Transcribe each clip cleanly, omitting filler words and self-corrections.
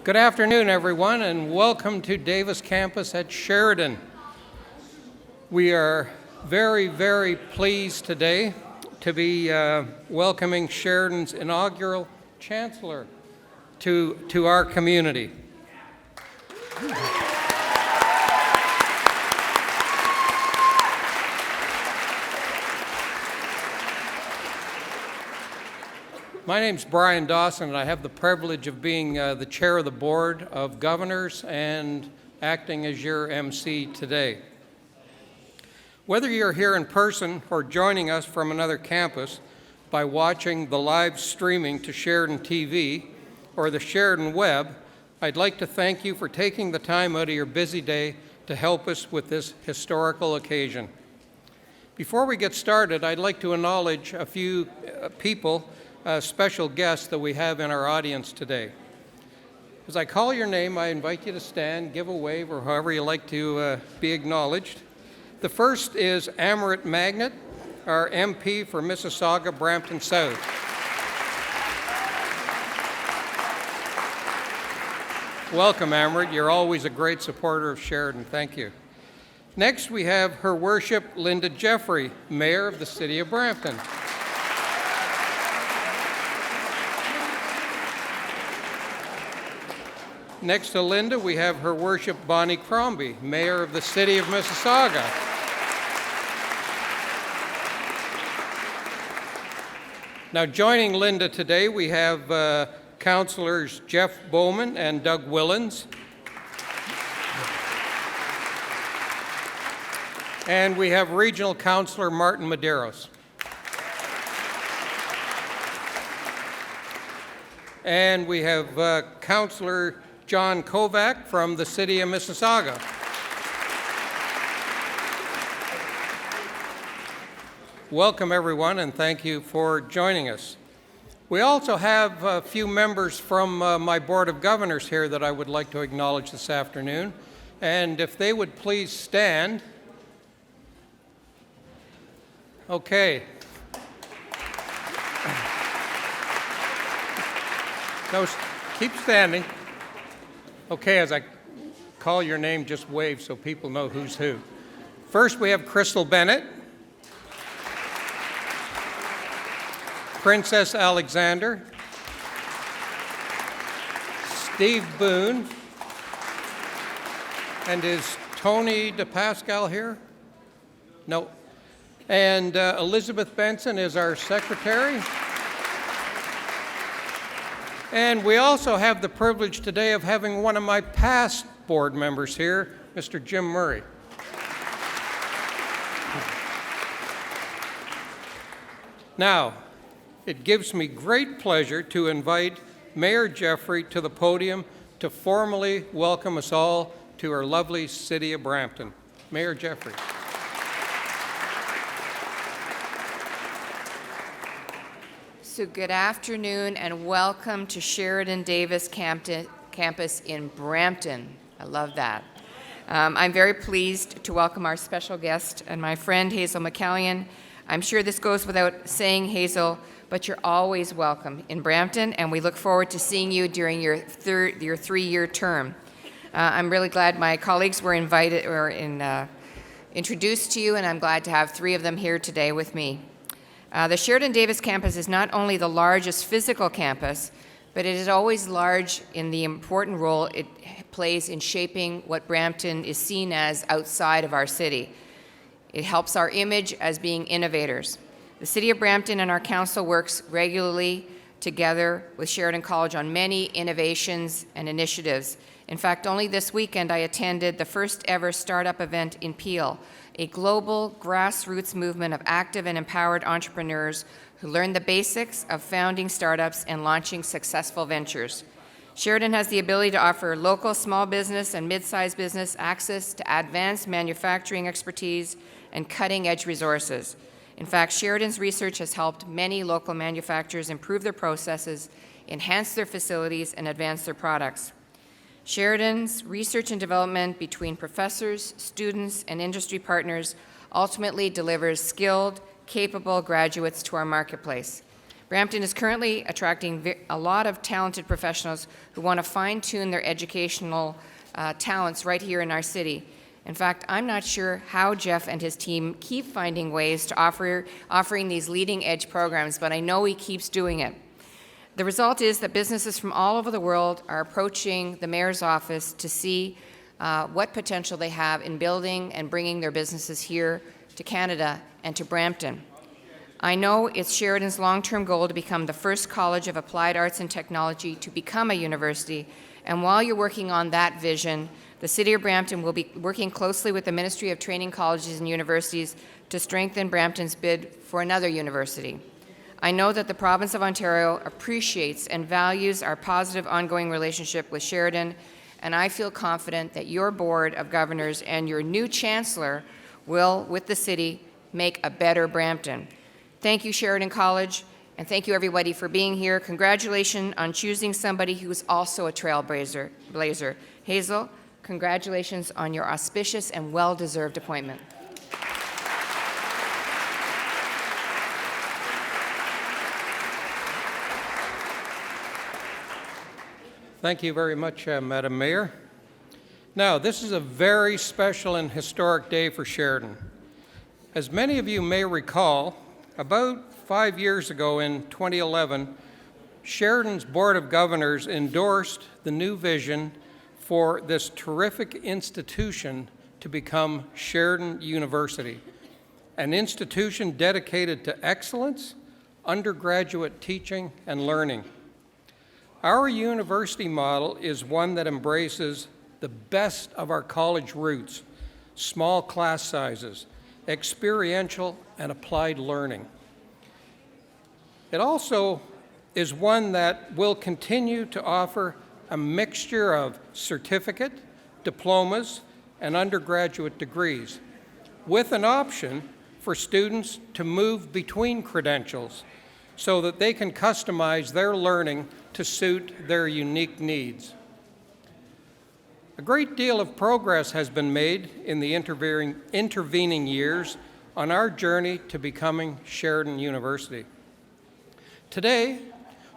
Good afternoon, everyone, and welcome to Davis Campus at Sheridan. We are very, very pleased today to be welcoming Sheridan's inaugural Chancellor to our community. My name's Bryan Dawson, and I have the privilege of being the chair of the Board of Governors and acting as your MC today. Whether you're here in person or joining us from another campus by watching the live streaming to Sheridan TV or the Sheridan web, I'd like to thank you for taking the time out of your busy day to help us with this historical occasion. Before we get started, I'd like to acknowledge a few people, special guests that we have in our audience today. As I call your name, I invite you to stand, give a wave, or however you like to be acknowledged. The first is Amrit Magnet, our MP for Mississauga, Brampton South. Welcome, Amrit. You're always a great supporter of Sheridan. Thank you. Next, we have Her Worship Linda Jeffrey, Mayor of the City of Brampton. Next to Linda, we have Her Worship Bonnie Crombie, Mayor of the City of Mississauga. Now, joining Linda today, we have Councillors Jeff Bowman and Doug Willans. And we have Regional Councillor Martin Medeiros. And we have Councillor John Kovac from the City of Mississauga. Welcome, everyone, and thank you for joining us. We also have a few members from my Board of Governors here that I would like to acknowledge this afternoon. And if they would please stand. Okay. No, keep standing. Okay, as I call your name, just wave so people know who's who. First, we have Crystal Bennett, Princess Alexander, Steve Boone, and is Tony DePascal here? No. And Elizabeth Benson is our secretary. And we also have the privilege today of having one of my past board members here, Mr. Jim Murray. Now, it gives me great pleasure to invite Mayor Jeffrey to the podium to formally welcome us all to our lovely city of Brampton. Mayor Jeffrey. So good afternoon and welcome to Sheridan Davis Campus in Brampton. I love that. I'm very pleased to welcome our special guest and my friend Hazel McCallion. I'm sure this goes without saying, Hazel, but you're always welcome in Brampton, and we look forward to seeing you during your three-year term. I'm really glad my colleagues were introduced to you, and I'm glad to have three of them here today with me. The Sheridan Davis campus is not only the largest physical campus, but it is always large in the important role it plays in shaping what Brampton is seen as outside of our city. It helps our image as being innovators. The City of Brampton and our council works regularly together with Sheridan College on many innovations and initiatives. In fact, only this weekend I attended the first ever startup event in Peel, a global grassroots movement of active and empowered entrepreneurs who learn the basics of founding startups and launching successful ventures. Sheridan has the ability to offer local small business and mid-sized business access to advanced manufacturing expertise and cutting-edge resources. In fact, Sheridan's research has helped many local manufacturers improve their processes, enhance their facilities, and advance their products. Sheridan's research and development between professors, students, and industry partners ultimately delivers skilled, capable graduates to our marketplace. Brampton is currently attracting a lot of talented professionals who want to fine-tune their educational talents right here in our city. In fact, I'm not sure how Jeff and his team keep finding ways to offering these leading-edge programs, but I know he keeps doing it. The result is that businesses from all over the world are approaching the mayor's office to see what potential they have in building and bringing their businesses here to Canada and to Brampton. I know it's Sheridan's long-term goal to become the first college of applied arts and technology to become a university, and while you're working on that vision, the City of Brampton will be working closely with the Ministry of Training Colleges and Universities to strengthen Brampton's bid for another university. I know that the province of Ontario appreciates and values our positive ongoing relationship with Sheridan, and I feel confident that your Board of Governors and your new Chancellor will, with the City, make a better Brampton. Thank you, Sheridan College, and thank you, everybody, for being here. Congratulations on choosing somebody who is also a trailblazer. Hazel, congratulations on your auspicious and well-deserved appointment. Thank you very much, Madam Mayor. Now, this is a very special and historic day for Sheridan. As many of you may recall, about 5 years ago in 2011, Sheridan's Board of Governors endorsed the new vision for this terrific institution to become Sheridan University, an institution dedicated to excellence, undergraduate teaching, and learning. Our university model is one that embraces the best of our college roots, small class sizes, experiential and applied learning. It also is one that will continue to offer a mixture of certificate, diplomas, and undergraduate degrees, with an option for students to move between credentials so that they can customize their learning to suit their unique needs. A great deal of progress has been made in the intervening years on our journey to becoming Sheridan University. Today,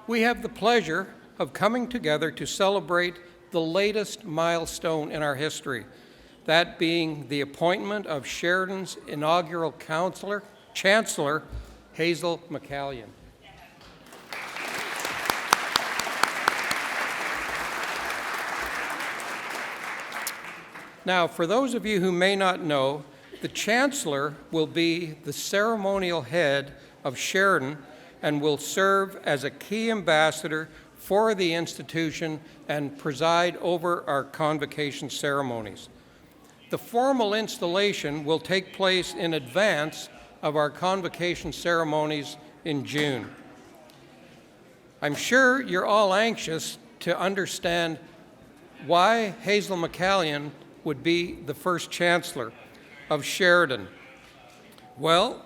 we have the pleasure of coming together to celebrate the latest milestone in our history, that being the appointment of Sheridan's inaugural Chancellor, Hazel McCallion. Now, for those of you who may not know, the Chancellor will be the ceremonial head of Sheridan and will serve as a key ambassador for the institution and preside over our convocation ceremonies. The formal installation will take place in advance of our convocation ceremonies in June. I'm sure you're all anxious to understand why Hazel McCallion would be the first Chancellor of Sheridan. Well,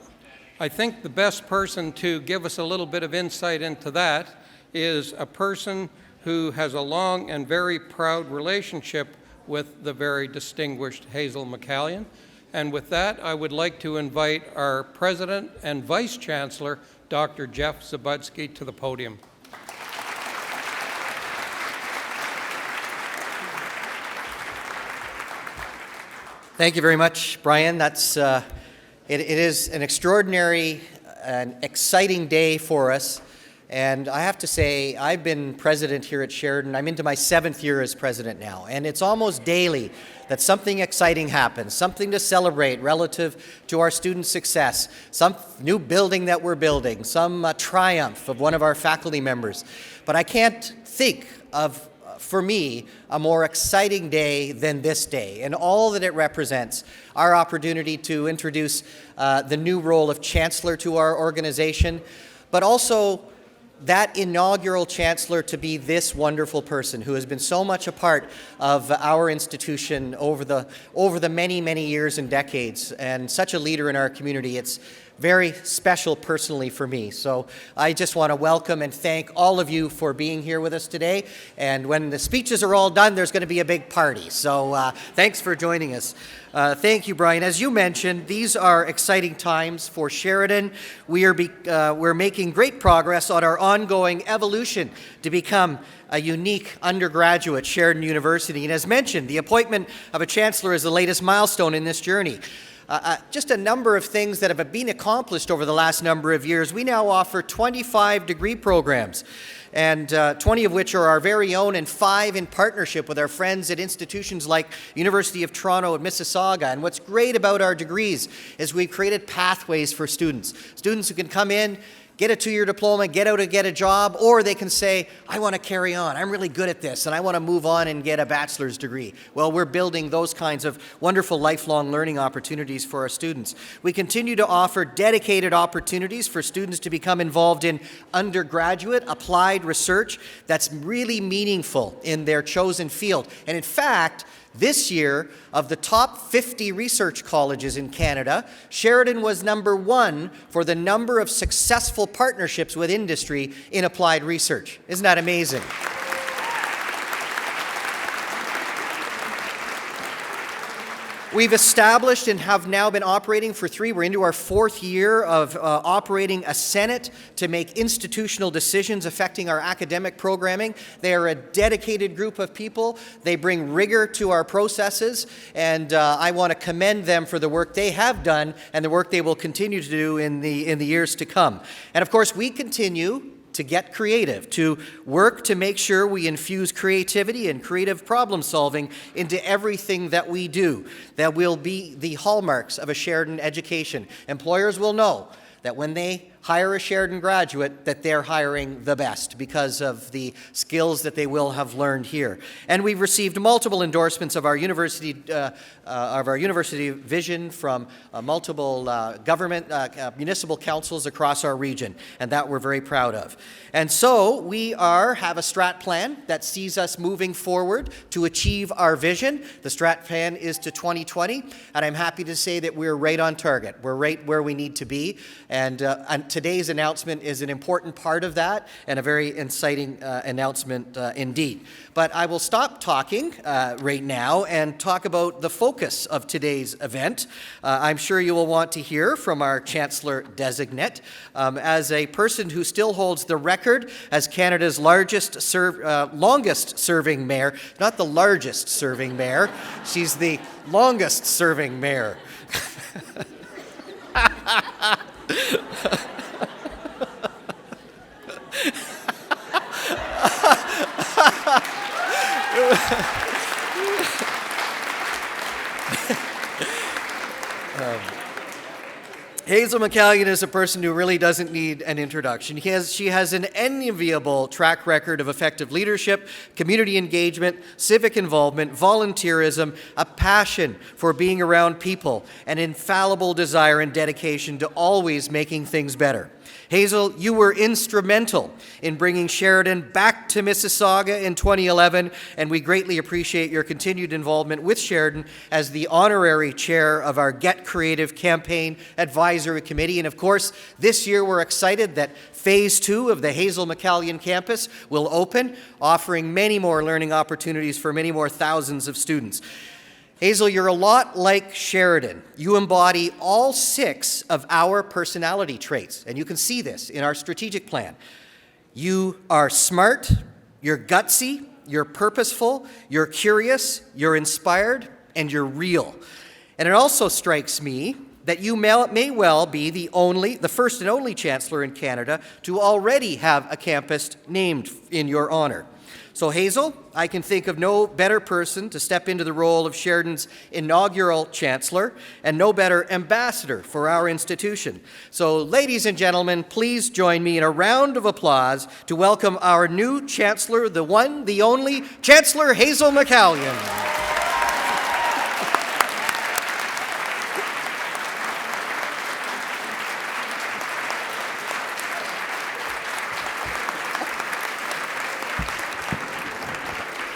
I think the best person to give us a little bit of insight into that is a person who has a long and very proud relationship with the very distinguished Hazel McCallion. And with that, I would like to invite our President and Vice Chancellor, Dr. Jeff Zabudsky, to the podium. Thank you very much, Bryan. It is an extraordinary and exciting day for us. And I have to say, I've been president here at Sheridan. I'm into my 7th year as president now. And it's almost daily that something exciting happens, something to celebrate relative to our student success, some new building that we're building, some triumph of one of our faculty members. But I can't think of, for me, a more exciting day than this day and all that it represents. Our opportunity to introduce the new role of Chancellor to our organization, but also that inaugural Chancellor to be this wonderful person who has been so much a part of our institution over the many, many years and decades, and such a leader in our community. It's very special personally for me. So I just want to welcome and thank all of you for being here with us today. And when the speeches are all done, there's going to be a big party. So thanks for joining us. Thank you, Bryan. As you mentioned, these are exciting times for Sheridan. We're making great progress on our ongoing evolution to become a unique undergraduate Sheridan University. And as mentioned, the appointment of a chancellor is the latest milestone in this journey. Just a number of things that have been accomplished over the last number of years. We now offer 25 degree programs, and 20 of which are our very own, and 5 in partnership with our friends at institutions like University of Toronto and Mississauga. And what's great about our degrees is we've created pathways for students who can come in, get a 2-year diploma, get out and get a job, or they can say, I want to carry on. I'm really good at this, and I want to move on and get a bachelor's degree. Well, we're building those kinds of wonderful lifelong learning opportunities for our students. We continue to offer dedicated opportunities for students to become involved in undergraduate applied research that's really meaningful in their chosen field. And in fact, this year, of the top 50 research colleges in Canada, Sheridan was number 1 for the number of successful partnerships with industry in applied research. Isn't that amazing? We've established and have now been operating for 3. We're into our 4th year of operating a Senate to make institutional decisions affecting our academic programming. They are a dedicated group of people. They bring rigor to our processes, and I want to commend them for the work they have done and the work they will continue to do in the years to come. And of course, we continue to get creative, to work to make sure we infuse creativity and creative problem solving into everything that we do. That will be the hallmarks of a Sheridan education. Employers will know that when they hire a Sheridan graduate, that they're hiring the best because of the skills that they will have learned here. And we've received multiple endorsements of our university vision from multiple government, municipal councils across our region, and that we're very proud of. And so we have a strat plan that sees us moving forward to achieve our vision. The strat plan is to 2020, and I'm happy to say that we're right on target. We're right where we need to be, and today's announcement is an important part of that and a very exciting announcement indeed. But I will stop talking right now and talk about the focus of today's event. I'm sure you will want to hear from our Chancellor designate. As a person who still holds the record as Canada's longest serving mayor, not the largest serving mayor, she's the longest serving mayor. Hazel McCallion is a person who really doesn't need an introduction. She has an enviable track record of effective leadership, community engagement, civic involvement, volunteerism, a passion for being around people, an infallible desire and dedication to always making things better. Hazel, you were instrumental in bringing Sheridan back to Mississauga in 2011, and we greatly appreciate your continued involvement with Sheridan as the honorary chair of our Get Creative Campaign Advisory Committee. And of course, this year we're excited that Phase 2 of the Hazel McCallion campus will open, offering many more learning opportunities for many more thousands of students. Hazel, you're a lot like Sheridan. You embody all 6 of our personality traits, and you can see this in our strategic plan. You are smart, you're gutsy, you're purposeful, you're curious, you're inspired, and you're real. And it also strikes me that you may well be the first and only chancellor in Canada to already have a campus named in your honor. So Hazel, I can think of no better person to step into the role of Sheridan's inaugural chancellor and no better ambassador for our institution. So ladies and gentlemen, please join me in a round of applause to welcome our new chancellor, the one, the only, Chancellor Hazel McCallion.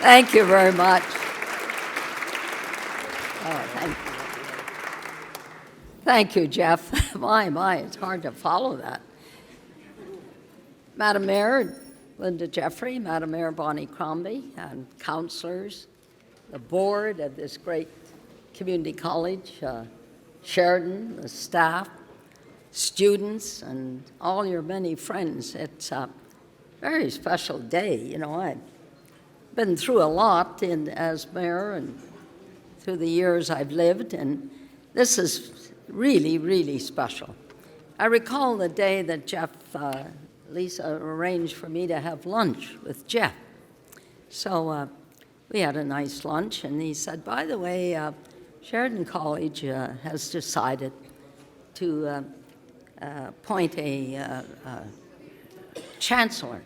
Thank you very much. Thank you. Thank you, Jeff. My, it's hard to follow that. Madam Mayor, Linda Jeffrey, Madam Mayor Bonnie Crombie, and councillors, the board of this great community college, Sheridan, the staff, students, and all your many friends. It's a very special day. You know, I've been through a lot as mayor and through the years I've lived, and this is really, really special. I recall the day that Lisa arranged for me to have lunch with Jeff. So we had a nice lunch, and he said, by the way, Sheridan College has decided to appoint a chancellor.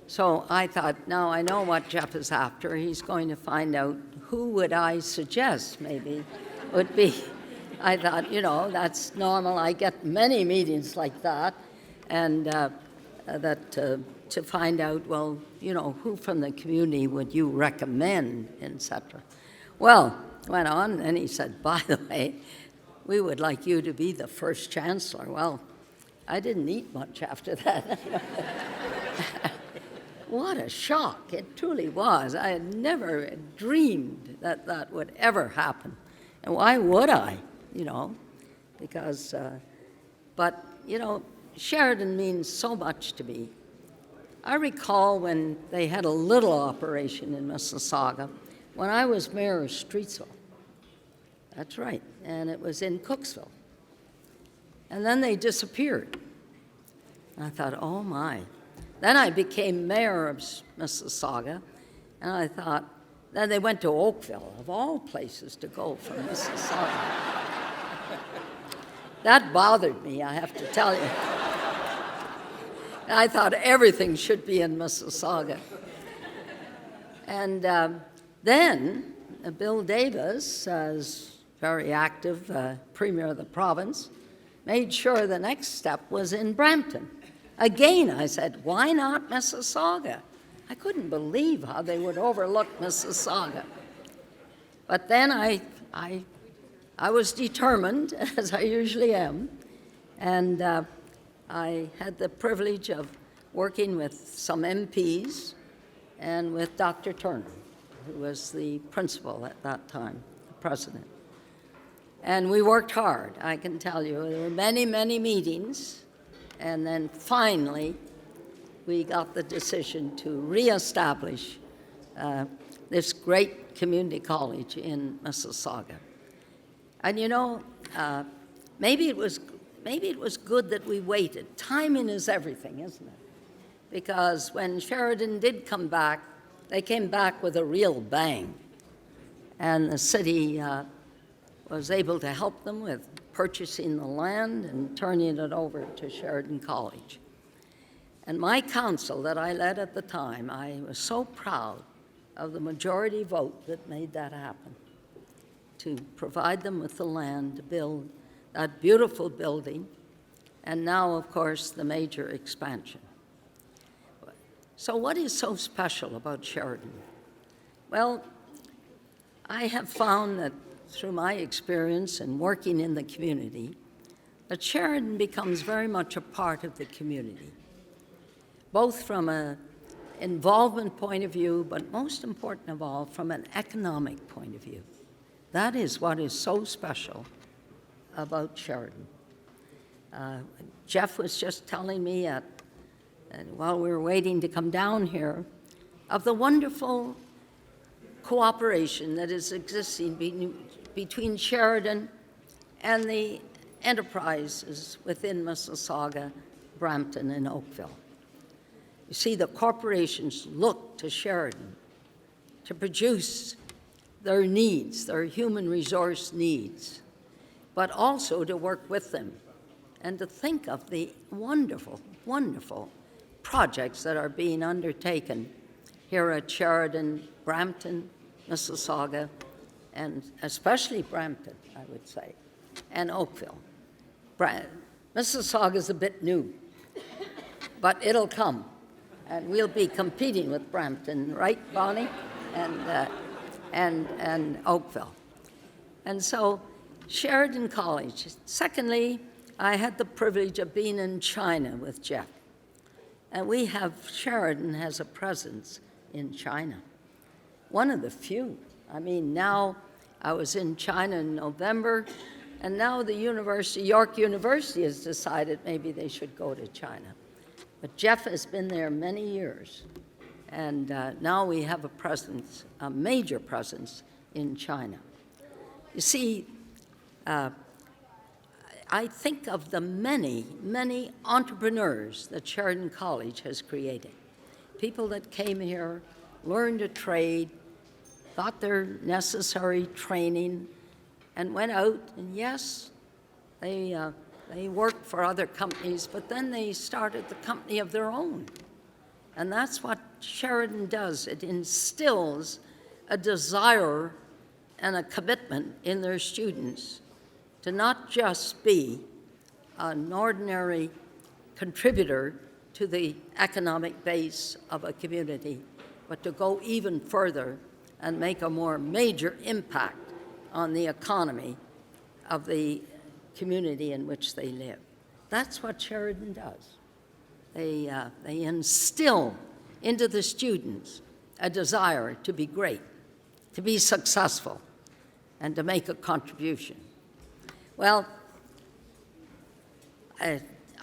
So I thought, now I know what Jeff is after. He's going to find out who would I suggest maybe would be. I thought, you know, that's normal. I get many meetings like that, and to find out, well, you know, who from the community would you recommend, etc. Well, went on, and he said, by the way, we would like you to be the first chancellor. Well, I didn't eat much after that. What a shock. It truly was. I had never dreamed that that would ever happen. And why would I, you know? Because, but, you know, Sheridan means so much to me. I recall when they had a little operation in Mississauga, when I was mayor of Streetsville. That's right, and it was in Cooksville. And then they disappeared. And I thought, oh my. Then I became mayor of Mississauga, and I thought, then they went to Oakville, of all places to go from Mississauga. That bothered me, I have to tell you. I thought everything should be in Mississauga. And then Bill Davis, as very active premier of the province, made sure the next step was in Brampton. Again, I said, why not Mississauga? I couldn't believe how they would overlook Mississauga. But then I was determined, as I usually am, and I had the privilege of working with some MPs and with Dr. Turner, who was the principal at that time, the president. And we worked hard, I can tell you. There were many, many meetings. And then finally, we got the decision to reestablish this great community college in Mississauga. And you know, maybe it was good that we waited. Timing is everything, isn't it? Because when Sheridan did come back, they came back with a real bang. And the city was able to help them with purchasing the land and turning it over to Sheridan College. And my council that I led at the time, I was so proud of the majority vote that made that happen, to provide them with the land to build that beautiful building, and now, of course, the major expansion. So what is so special about Sheridan? Well, I have found that through my experience in working in the community, that Sheridan becomes very much a part of the community, both from an involvement point of view, but most important of all, from an economic point of view. That is what is so special about Sheridan. Jeff was just telling me while we were waiting to come down here of the wonderful cooperation that is existing between Sheridan and the enterprises within Mississauga, Brampton, and Oakville. You see, the corporations look to Sheridan to produce their needs, their human resource needs, but also to work with them and to think of the wonderful, wonderful projects that are being undertaken here at Sheridan, Brampton, Mississauga, and especially Brampton, I would say, and Oakville. Mississauga is a bit new, but it'll come, and we'll be competing with Brampton, right, Bonnie, and Oakville. And so Sheridan College. Secondly, I had the privilege of being in China with Jeff. And Sheridan has a presence in China. One of the few. I mean, now I was in China in November, and now York University has decided maybe they should go to China. But Jeff has been there many years, and now we have a major presence in China. You see, I think of the many, many entrepreneurs that Sheridan College has created. People that came here, learned a trade, got their necessary training, and went out, and yes, they worked for other companies, but then they started the company of their own. And that's what Sheridan does. It instills a desire and a commitment in their students to not just be an ordinary contributor to the economic base of a community, but to go even further and make a more major impact on the economy of the community in which they live. That's what Sheridan does. They instill into the students a desire to be great, to be successful, and to make a contribution. Well, I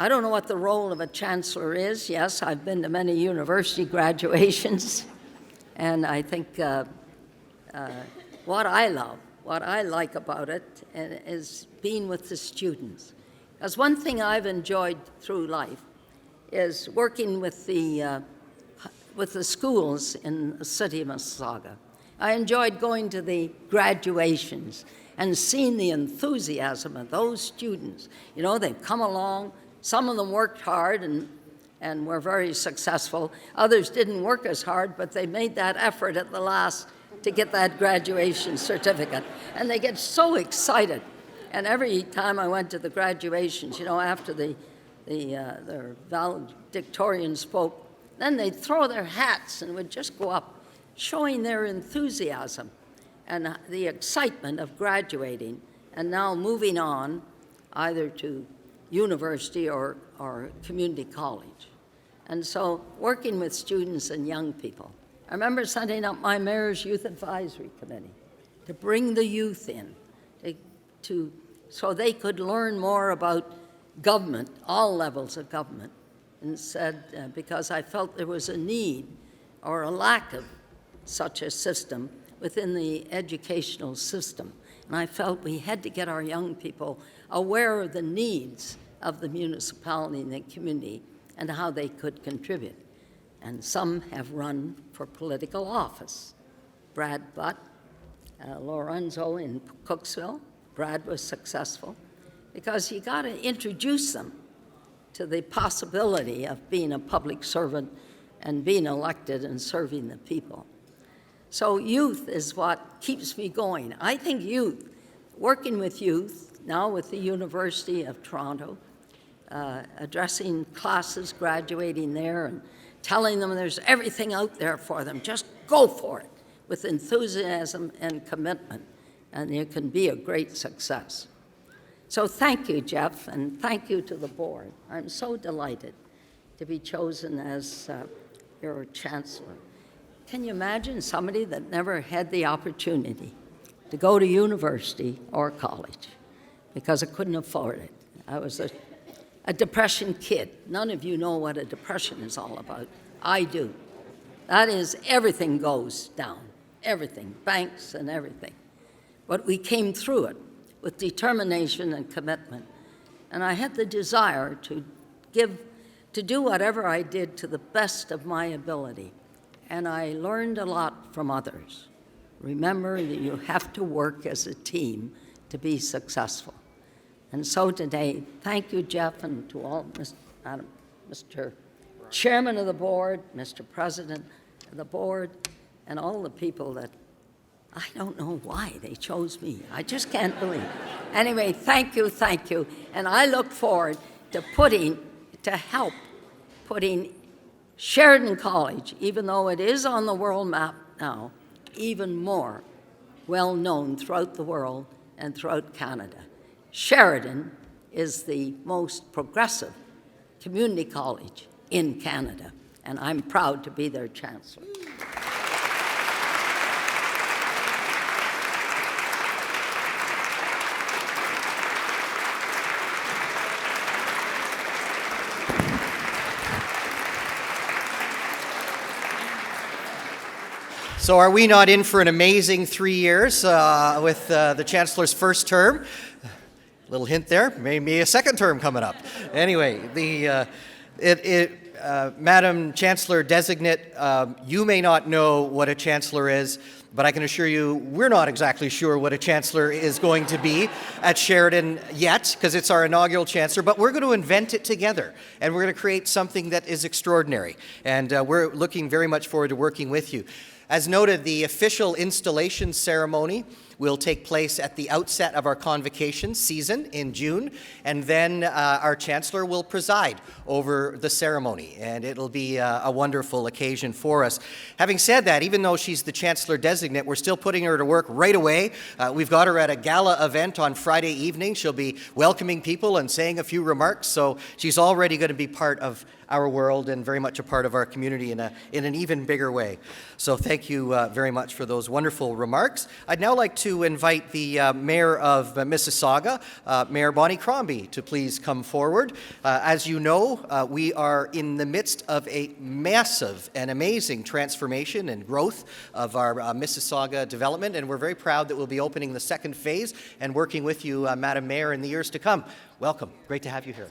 don't know what the role of a chancellor is. Yes, I've been to many university graduations, and I think what I like about it is being with the students. Because one thing I've enjoyed through life is working with the schools in the city of Mississauga. I enjoyed going to the graduations and seeing the enthusiasm of those students. You know, they've come along. Some of them worked hard and were very successful. Others didn't work as hard, but they made that effort at the last to get that graduation certificate. And they get so excited. And every time I went to the graduations, you know, after their valedictorian spoke, then they'd throw their hats and would just go up, showing their enthusiasm and the excitement of graduating and now moving on either to university or community college. And so working with students and young people. I remember setting up my mayor's youth advisory committee to bring the youth in so they could learn more about government, all levels of government, and because I felt there was a need or a lack of such a system within the educational system. And I felt we had to get our young people aware of the needs of the municipality and the community and how they could contribute. And some have run for political office. Brad Butt, Lorenzo in Cooksville. Brad was successful because you got to introduce them to the possibility of being a public servant and being elected and serving the people. So youth is what keeps me going. I think youth, working with youth, now with the University of Toronto, addressing classes graduating there and telling them there's everything out there for them. Just go for it with enthusiasm and commitment, and you can be a great success. So thank you, Jeff, and thank you to the board. I'm so delighted to be chosen as your chancellor. Can you imagine somebody that never had the opportunity to go to university or college because I couldn't afford it? I was a depression kid. None of you know what a depression is all about. I do. That is, everything goes down, everything, banks and everything. But we came through it with determination and commitment. And I had the desire to do whatever I did to the best of my ability. And I learned a lot from others. Remember that you have to work as a team to be successful. And so today, thank you, Jeff, and to all, Mr. Chairman of the board, Mr. President of the board, and all the people that I don't know why they chose me. I just can't believe. Anyway, thank you, and I look forward to help putting Sheridan College, even though it is on the world map now, even more well known throughout the world and throughout Canada. Sheridan is the most progressive community college in Canada, and I'm proud to be their chancellor. So are we not in for an amazing 3 years with the Chancellor's first term? Little hint there, maybe a second term coming up. Anyway, Madam Chancellor Designate, you may not know what a Chancellor is, but I can assure you we're not exactly sure what a Chancellor is going to be at Sheridan yet, because it's our inaugural Chancellor, but we're going to invent it together, and we're going to create something that is extraordinary, and we're looking very much forward to working with you. As noted, the official installation ceremony will take place at the outset of our convocation season in June, and then our Chancellor will preside over the ceremony, and it'll be a wonderful occasion for us. Having said that, even though she's the Chancellor Designate, we're still putting her to work right away. We've got her at a gala event on Friday evening. She'll be welcoming people and saying a few remarks, so she's already going to be part of our world and very much a part of our community in an even bigger way. So thank you very much for those wonderful remarks. I'd now like to invite the Mayor of Mississauga, Mayor Bonnie Crombie, to please come forward. As you know, we are in the midst of a massive and amazing transformation and growth of our Mississauga development, and we're very proud that we'll be opening the second phase and working with you, Madam Mayor, in the years to come. Welcome. Great to have you here.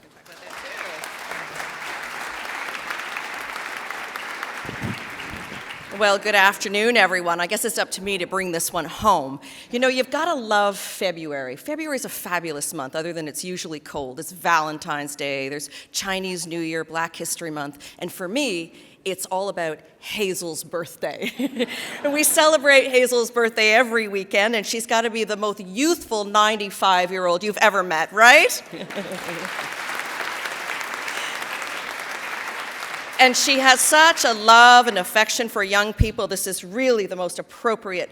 Well, good afternoon, everyone. I guess it's up to me to bring this one home. You know, you've got to love February. February is a fabulous month, other than it's usually cold. It's Valentine's Day, there's Chinese New Year, Black History Month, and for me, it's all about Hazel's birthday. We celebrate Hazel's birthday every weekend, and she's got to be the most youthful 95-year-old you've ever met, right? And she has such a love and affection for young people. This is really the most appropriate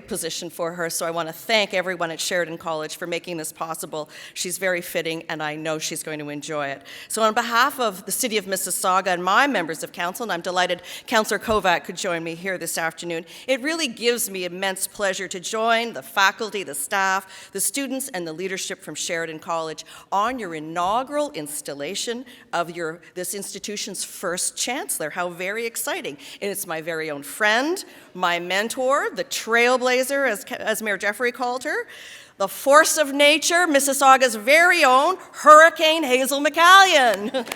position for her, so I want to thank everyone at Sheridan College for making this possible. She's very fitting, and I know she's going to enjoy it. So on behalf of the City of Mississauga and my members of council, and I'm delighted Councillor Kovac could join me here this afternoon, it really gives me immense pleasure to join the faculty, the staff, the students, and the leadership from Sheridan College on your inaugural installation of this institution's first chancellor. How very exciting. And it's my very own friend, my mentor, the trailblazer, as Mayor Jeffrey called her, the force of nature, Mississauga's very own Hurricane Hazel McCallion.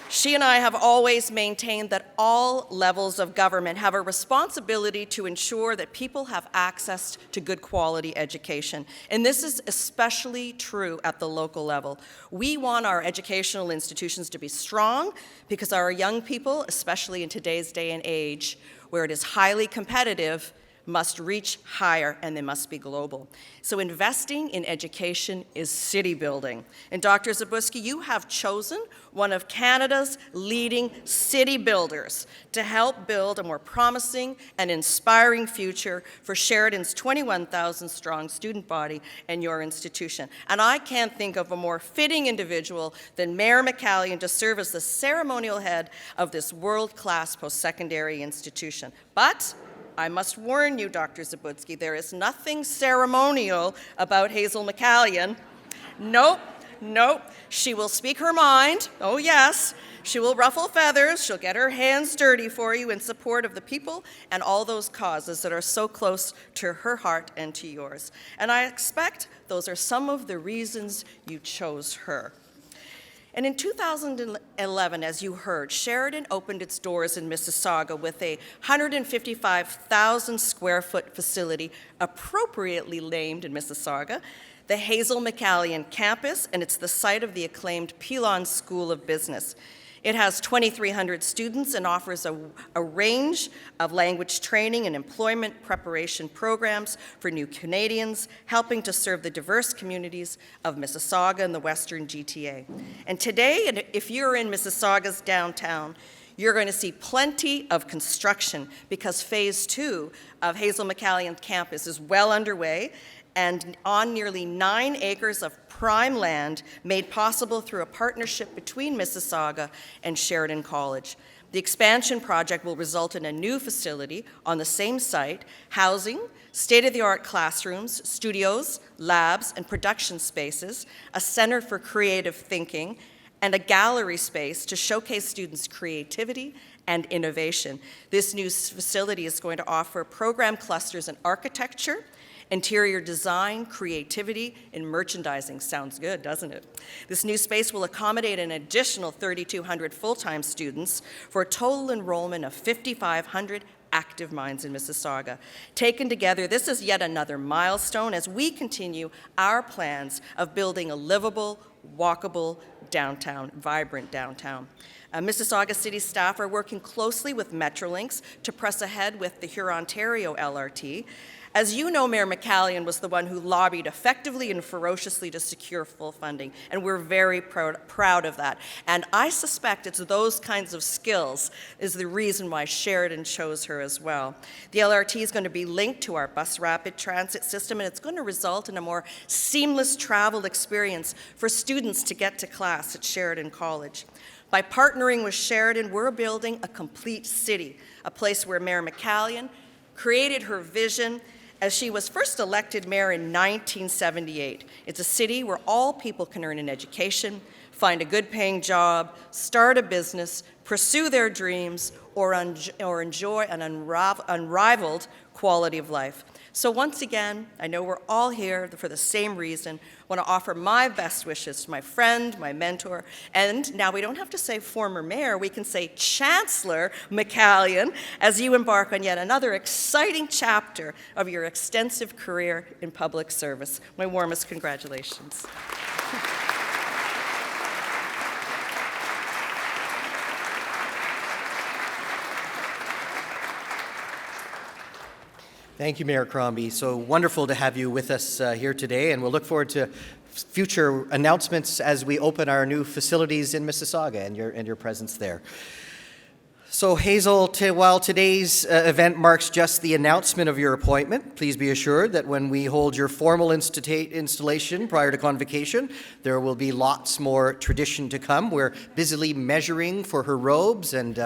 She and I have always maintained that all levels of government have a responsibility to ensure that people have access to good quality education. And this is especially true at the local level. We want our educational institutions to be strong because our young people, especially in today's day and age, where it is highly competitive, must reach higher and they must be global. So investing in education is city building. And Dr. Zabudsky, you have chosen one of Canada's leading city builders to help build a more promising and inspiring future for Sheridan's 21,000 strong student body and your institution. And I can't think of a more fitting individual than Mayor McCallion to serve as the ceremonial head of this world-class post-secondary institution. But I must warn you, Dr. Zabudsky, there is nothing ceremonial about Hazel McCallion. Nope. She will speak her mind. Oh, yes. She will ruffle feathers. She'll get her hands dirty for you in support of the people and all those causes that are so close to her heart and to yours. And I expect those are some of the reasons you chose her. And in 2011, as you heard, Sheridan opened its doors in Mississauga with a 155,000 square foot facility appropriately named in Mississauga, the Hazel McCallion campus, and it's the site of the acclaimed Pilon School of Business. It has 2,300 students and offers a range of language training and employment preparation programs for new Canadians, helping to serve the diverse communities of Mississauga and the Western GTA. And today, if you're in Mississauga's downtown, You're going to see plenty of construction because phase 2 of Hazel McCallion campus is well underway and on nearly 9 acres of prime land made possible through a partnership between Mississauga and Sheridan College. The expansion project will result in a new facility on the same site, housing, state-of-the-art classrooms, studios, labs, and production spaces, a center for creative thinking, and a gallery space to showcase students' creativity and innovation. This new facility is going to offer program clusters in architecture, interior design, creativity, and merchandising. Sounds good, doesn't it? This new space will accommodate an additional 3,200 full-time students for a total enrollment of 5,500 active minds in Mississauga. Taken together, this is yet another milestone as we continue our plans of building a livable, walkable downtown, vibrant downtown. Mississauga City staff are working closely with Metrolinx to press ahead with the Hurontario LRT. As you know, Mayor McCallion was the one who lobbied effectively and ferociously to secure full funding, and we're very proud of that. And I suspect it's those kinds of skills is the reason why Sheridan chose her as well. The LRT is going to be linked to our bus rapid transit system, and it's going to result in a more seamless travel experience for students to get to class at Sheridan College. By partnering with Sheridan, we're building a complete city, a place where Mayor McCallion created her vision as she was first elected mayor in 1978. It's a city where all people can earn an education, find a good-paying job, start a business, pursue their dreams, or enjoy an unrivaled quality of life. So once again, I know we're all here for the same reason. I want to offer my best wishes to my friend, my mentor, and now we don't have to say former mayor, we can say Chancellor McCallion, as you embark on yet another exciting chapter of your extensive career in public service. My warmest congratulations. Thank you, Mayor Crombie. So wonderful to have you with us here today, and we'll look forward to future announcements as we open our new facilities in Mississauga and your presence there. So Hazel, while today's event marks just the announcement of your appointment, please be assured that when we hold your formal installation prior to convocation, there will be lots more tradition to come. We're busily measuring for her robes and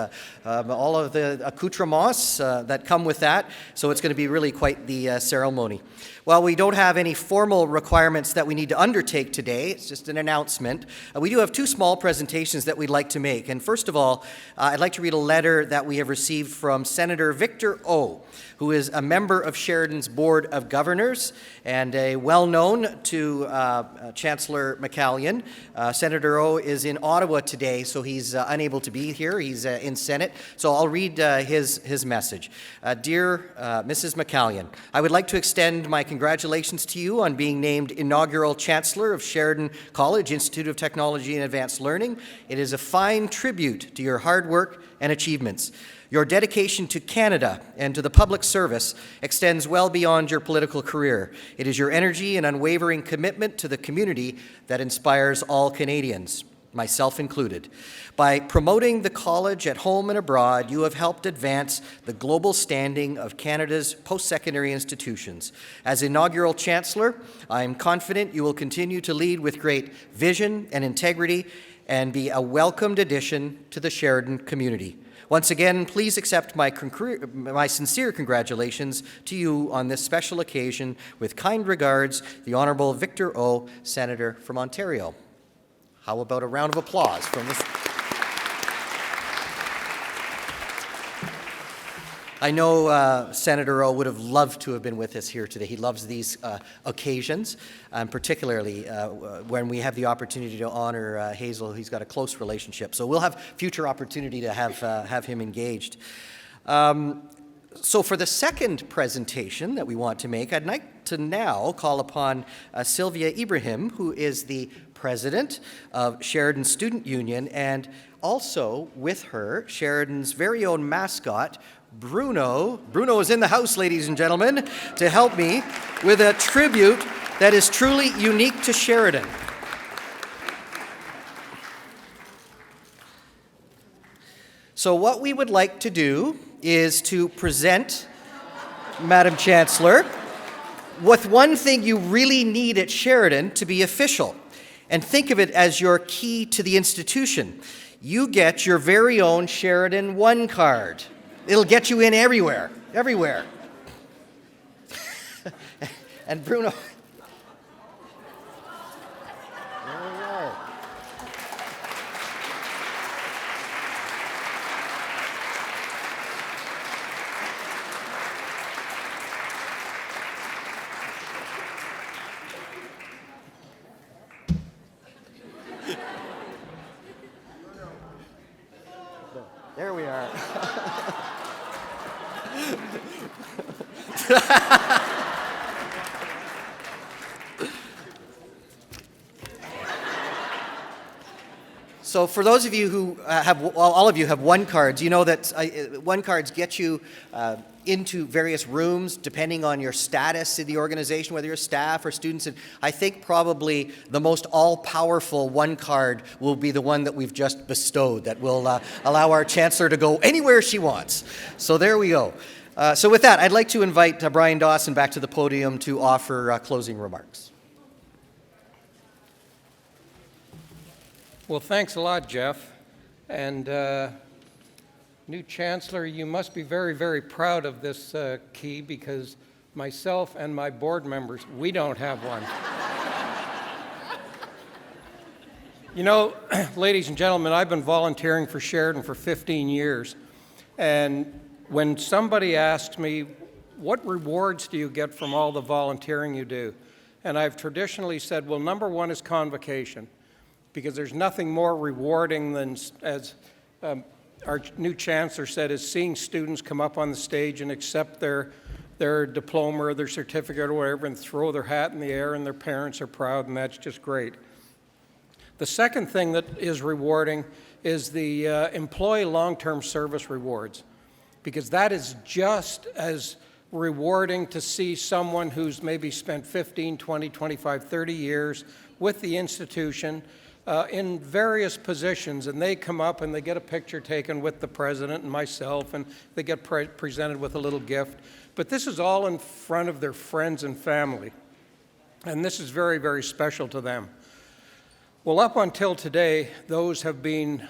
all of the accoutrements that come with that, so it's going to be really quite the ceremony. While we don't have any formal requirements that we need to undertake today, it's just an announcement, we do have 2 small presentations that we'd like to make. And first of all, I'd like to read a letter that we have received from Senator Victor O., who is a member of Sheridan's Board of Governors and a well-known to Chancellor McCallion. Senator O is in Ottawa today, so he's unable to be here. He's in Senate. So I'll read his message. Dear Mrs. McCallion, I would like to extend my congratulations to you on being named inaugural Chancellor of Sheridan College Institute of Technology and Advanced Learning. It is a fine tribute to your hard work and achievements. Your dedication to Canada and to the public service extends well beyond your political career. It is your energy and unwavering commitment to the community that inspires all Canadians, myself included. By promoting the college at home and abroad, you have helped advance the global standing of Canada's post-secondary institutions. As inaugural Chancellor, I am confident you will continue to lead with great vision and integrity and be a welcomed addition to the Sheridan community. Once again, please accept my sincere congratulations to you on this special occasion. With kind regards, the Honourable Victor O., Senator from Ontario. How about a round of applause from this? I know Senator O would have loved to have been with us here today. He loves these occasions, particularly when we have the opportunity to honor Hazel. He's got a close relationship, so we'll have future opportunity to have him engaged. So for the second presentation that we want to make, I'd like to now call upon Sylvia Ibrahim, who is the president of Sheridan Student Union, and also with her, Sheridan's very own mascot, Bruno. Bruno is in the house, ladies and gentlemen, to help me with a tribute that is truly unique to Sheridan. So what we would like to do is to present Madam Chancellor with one thing you really need at Sheridan to be official. And think of it as your key to the institution. You get your very own Sheridan One card. It'll get you in everywhere, everywhere. And Bruno. There we are. There we are. So for those of you who all of you have one cards, you know that one cards get you into various rooms depending on your status in the organization, whether you're staff or students. And I think probably the most all-powerful one card will be the one that we've just bestowed, that will allow our Chancellor to go anywhere she wants. So there we go. So with that, I'd like to invite Bryan Dawson back to the podium to offer closing remarks. Well, thanks a lot, Jeff. And new Chancellor, you must be very, very proud of this key, because myself and my board members, we don't have one. You know, ladies and gentlemen, I've been volunteering for Sheridan for 15 years. And when somebody asks me, what rewards do you get from all the volunteering you do? And I've traditionally said, well, number one is convocation, because there's nothing more rewarding than, as our new Chancellor said, is seeing students come up on the stage and accept their diploma or their certificate or whatever and throw their hat in the air, and their parents are proud, and that's just great. The second thing that is rewarding is the employee long-term service rewards, because that is just as rewarding to see someone who's maybe spent 15, 20, 25, 30 years with the institution in various positions, and they come up and they get a picture taken with the president and myself, and they get presented with a little gift. But this is all in front of their friends and family, and this is very, very special to them. Well, up until today, those have been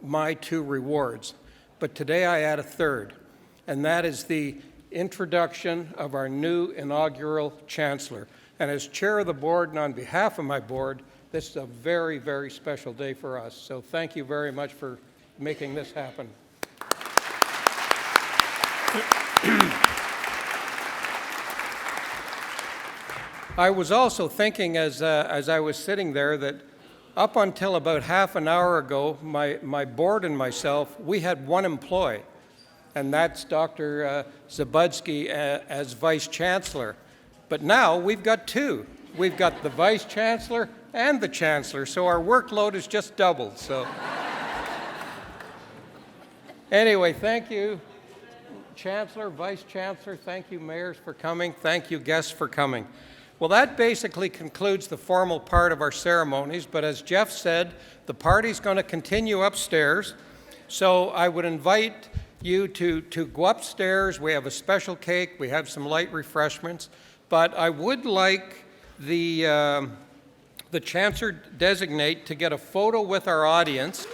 my two rewards, but today I add a third, and that is the introduction of our new inaugural Chancellor. And as chair of the board and on behalf of my board, this is a very, very special day for us. So thank you very much for making this happen. I was also thinking as I was sitting there that up until about half an hour ago, my board and myself, we had one employee, and that's Dr. Zabudsky as Vice Chancellor. But now we've got two. We've got the Vice Chancellor and the Chancellor, so our workload is just doubled. So anyway, thank you, Chancellor, Vice Chancellor, thank you, mayors, for coming, thank you, guests, for coming. Well, that basically concludes the formal part of our ceremonies, but as Jeff said, the party's going to continue upstairs, so I would invite you to go upstairs. We have a special cake, we have some light refreshments, but I would like the Chancellor designate to get a photo with our audience.